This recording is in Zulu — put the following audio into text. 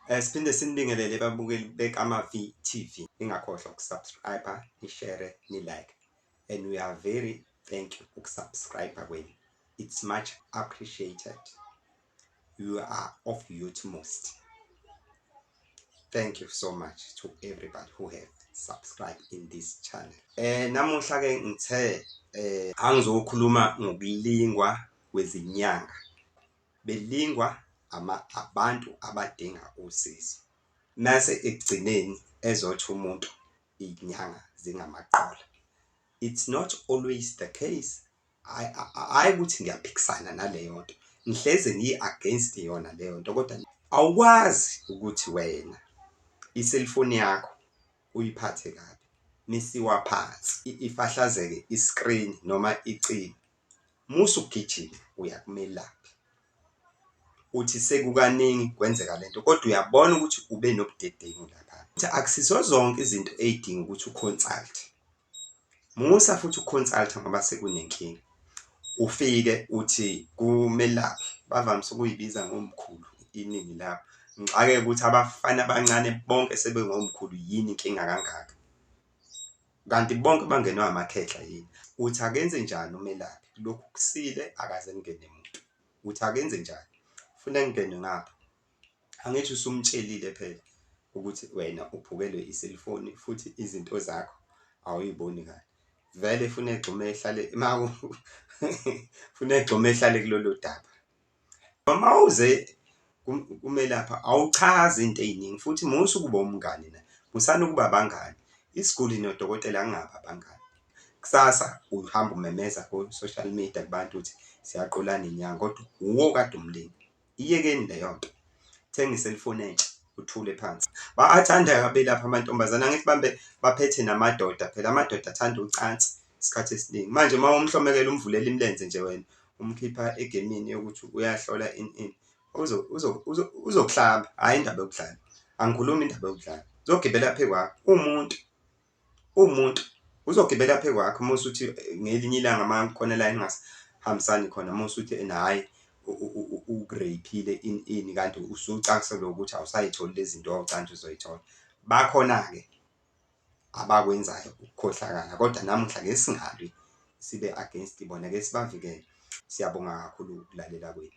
Siphinde sinibingelele babukeli beKamavi TV. Ningakhohlwa ukusubscribe, ni-share, ni-like. And we are very thank you ukusubscribe kwenu. It's much appreciated. You are of utmost. Thank you so much to everybody who have subscribed in this channel. Namuhla ke ngithe angizokhuluma ngokulingwa kwezinyanga. Belingwa abantu abadinga usizo. Mase ekugcineni ezothi umuntu inyanga zingamaqola. It's not always the case. I ukuthi ngiyaphikisana naleyo nto. Ngihleze ngi-against yona leyo nto kodwa awukwazi ukuthi wena iselfoni yakho uyiphathe kabi nisiwa phansi ifahlazeke iscreen noma icini. Musu ugijima uya kumelaphi. Uthi sekukaningi kwenzeka lento kodwa uyabona ukuthi ube nobudedengu lapha. Uthi akusizo zonke izinto ezidinga ukuthi uconsult. Musa futhi uconsult ngoba sekunenkinga. Ufike uthi kumelaphi bavamise ukuyibiza ngomkhulu iningi lapho. Ngixake ukuthi abafana abancane bonke sebengomkhulu yini inkinga kangaka. Kanti bonke bangenwa amakhehla yini. Uthi akenze njani umelaphi? Lokhu kusile akaze ngene umuntu. Uthi akenze njani? Ufuna ngene ngapha. Angithi usumtshelile phela ukuthi wena uphukelwe iselfoni futhi izinto zakho awuyiboni kahle. Vele ufuna egxume ehlale ufuna egxume ehlale kulolu daba. Uma uze kumelapha awuchazi into eziningi futhi musu kuba umngane na. Musana ukuba abangani. Isiguli nodokotela angaba abangani. Kusasa uhamba umemeza ku social media kubantu uthi siyaqolana inyanga kodwa uwo kade umlingi. Iyekeni leyo nto. Thenga iselfoni entsha uthule phansi. Bayathanda kabe lapha amantombazane angithi bambe baphethe namadoda phela amadoda athanda ucansi isikhathi esiningi. Manje uma umhlomekela umvulela imilenze nje wena umkhipha egemini yokuthi uyahlola ini uzokuhlaba hayi indaba yokudlala. Angikhulumi indaba yokudlala. Uzogibela phe kwakho umuntu uzogibela phe kwakho musu uthi ngelinye ilanga mangikhona la engasihambisani khona musu uthi hayi ukureyphile ini kanti usucakisela ukuthi awusayitholi lezi zinto awucansi uzoyithola. Bakhona ke abakwenzayo ukukhohlakala kodwa namuhla ke singalwi sibe against ibona ke sibavikele. Siyabonga kakhulu ukulalela kwenu.